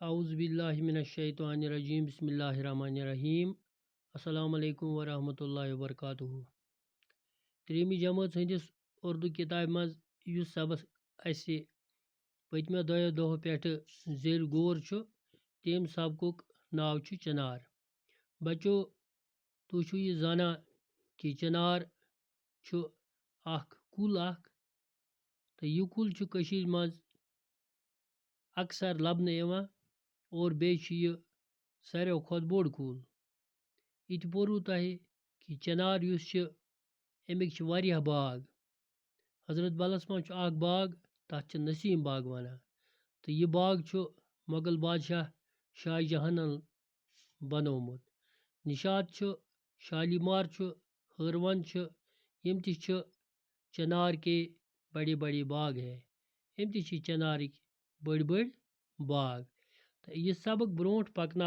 औज़ुबिल्लाहिमिनश्शैतानिर्रजीम बिस्मिल्लाहिर्रहमानिर्रहीम अस्सलामु अलैकुम वरहमतुल्लाहि वबरकातुहू। त्रीमी जमात हंदिस उर्दू किताब मज युस सबक असे पतमे दो दोह पे जेर गोर छु तेम सबकुक नाव छु चिनार। बच्चो तु छु ये जाना कि चिनार छु अख कुल अख तो यह कुल छु कशीर मज अक्सर लबने यवां और बेय सारे खुद बोड़ कुल। ये पोरू तह कि चिनार अमिक वारिया बाग हजरत बलस मज बाग तथ नसीम बाग वनान तो यह बाग मुगल बादशाह शाहजहां बनोमुत। निशात शालीमार हरवन यम चिनार के बड़े बड़े बाग हैं यम चिनार बड़ बड़ बाग। तो यह सबक ब्रोट पकन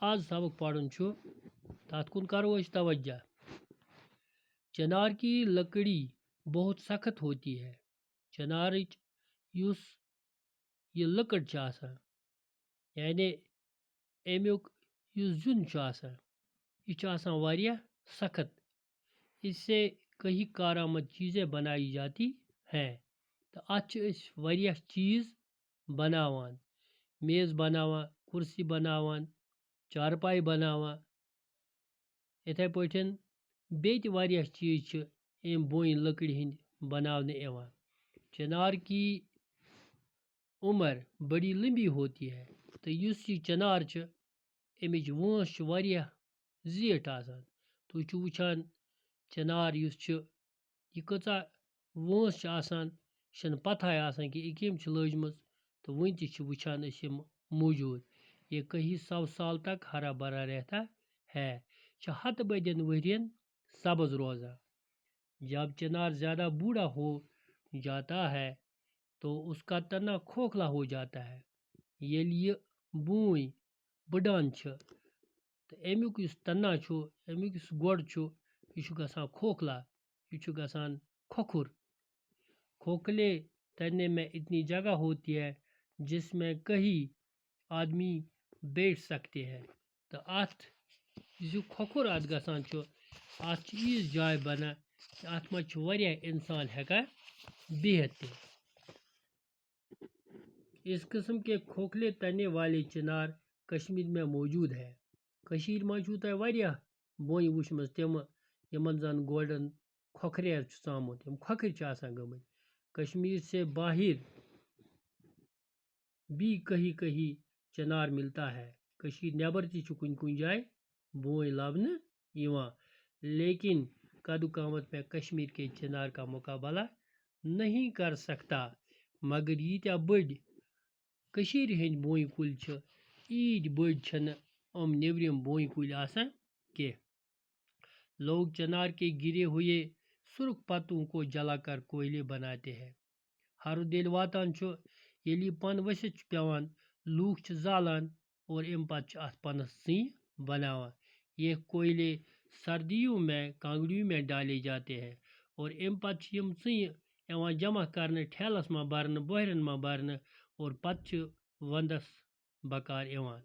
आज सबक पढ़न तथ कुन करो तवज्जा। चिनार की लकड़ी बहुत सख्त होती है। चिनार युस ये लकड़ यानी अमुक जुन यह वारिया सख्त। इससे कई कारामद चीज़ें बनाई जाती हैं। तो अत वारिया चीज़ बनावान मेज़ बनावान कुर्सी बनावान चारपाई बनावान इथे पठन बेत वारिया चीज़ अम बोन लकड़ हिंद बनाने यवान। चिनार की उम्र बड़ी लंबी होती है। तो युस ये चिनार अमिच वोस वारिया जीठ आसान। तुम वुचान चिनार यह कचा वोस आसान यह पता आसान कि यह कम लजम तो वन तुचान मौजूद। ये कई सौ साल तक हरा भरा रहता है। हत बदियन वरियन सब्ज रोज़ा। जब चिनार ज़्यादा बूढ़ा हो जाता है तो उसका तना खोखला हो जाता है। ये बोई बढ़ान तो अमुक तना अमुक गोड़ यह गसान खोखला यह गसान खोखुर। खोखले तने में इतनी जगह होती है जिसमें कई आदमी बैठ सकते हैं। तो अत खोखुर अत गसान अत यीज जाय बना अत मज इंसान हेकान बिहत। इस किस्म के खोखले तने वाले चिनार कश्मीर में मौजूद है। कशीर मज बोई वुचम तम यमन जन गोड़न खोखरेर चामुत खोखर गमत। कश्मीर से बाहर भी कहीं कहीं चिनार मिलता है। कशीर नेबर कुन कुन जाए बोई लबन यवां। लेकिन कद कामत में कश्मीर के चिनार का मुकाबला नहीं कर सकता। मगर यीत्या बड़ कशीर हिंद बोई कुल ईद बड़ नेबरम बोई कुल के। लोग चिनार के गिरे हुए सुर्ख पत्तों को जलाकर कोयले बनाते हैं। हरुद येल वातान येली पन वसित पेवान लूख जालान और अम पत अत पनस सी बनावान। ये कोयले सर्दियों में कांगड़ियों में डाले जाते हैं और अम पत यम सी जमा करने ठेलस में भरन बोहरन में भरन और पत वंदस बकार यवान।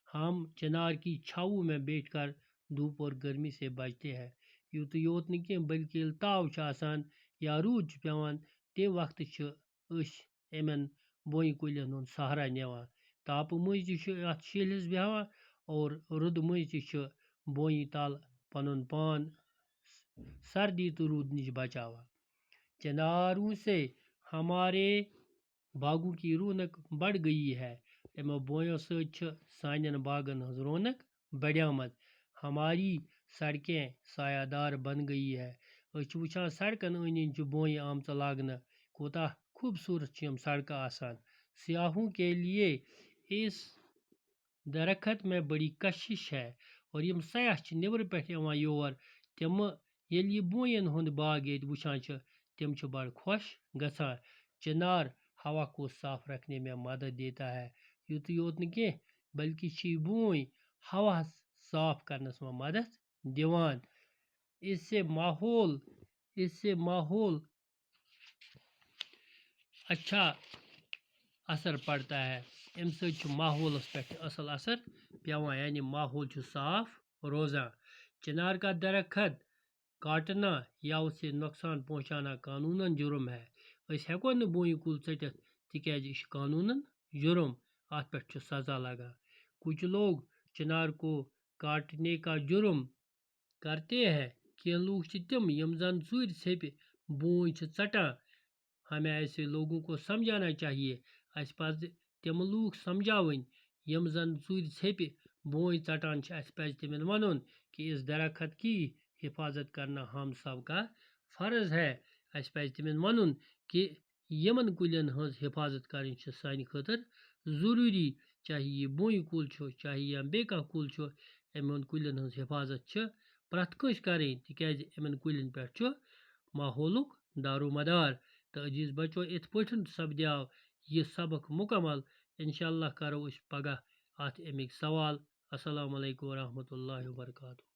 हम चिनार की छावों में बैठकर धूप और गर्मी से बचते हैं। यूत योत न बल्कि ताव या रूद पेवान ते वक्त अमन बोई कुलन हुंद सहारा नेवान। ताप मज शीलस बेहवान और रुद मज बोई तल पनुन पान सर्दी तो रूद नश बचावान। चिनारों से हमारे बागों की रौनक बढ़ गई है। यमो बोयों सान बागन हज रौनक बढ़ियामत। हमारी सड़कें सायादार बन गई है। वुचान सड़कन अंद बोई आमच लागन कोता खूबसूरत सड़क आसान। सियाहों के लिए इस दरख्त में बड़ी कशिश है और यम सयाह नेबर पे योर तम ये बोयन हुंद बाग ये वुचान तम बड़ खुश गसान। चिनार हवा को साफ रखने में मदद देता है। यूत योत न बल्कि बोई हवा साफ करने में मदद दिवान। इससे माहौल अच्छा असर पड़ता है। अमि सत माहौलस पे असल असर पेवान, यानी माहौल साफ रोजान। चिनार का दरखत काटना या उसे नुकसान पहुंचाना कानूनन जुर्म है। हेको न बोई कुल टित तिकाज यह कानूनन जुर्म, अत पे सजा लगा। कुछ लोग चिनार को काटने का जुर्म करते हैं। कह लोग तम यम जन चुर छेप बोई षटान। हमें ऐसे लोगों को समझाना चाहिए। अस पज तम लोग समझावन यम जन चुर छेप बोई षटान। अस पज तिमन वनुन कि इस दरखत की हिफाजत करना हम सब का फर्ज है। अस पज तिमन वनुन कि यमन कुलन हज हिफाजत करनी सान खतर जरूरी। चाहे यह बोई कुल छो, चाहे या बे कह कुल छो, यमन कुलन हज हिफाजत प्रथ कंस करें, तिकाज यमन कुलन पे माहौलुक दारोमदार। तो अजीज बचो इत पठन सपद्याव यह सबक मुकम्मल। इंशाअल्लाह करो अस पगह अत अमिक सवाल। अस्सलामु अलैकुम वरहमतुल्लाहि वबरकातुहू।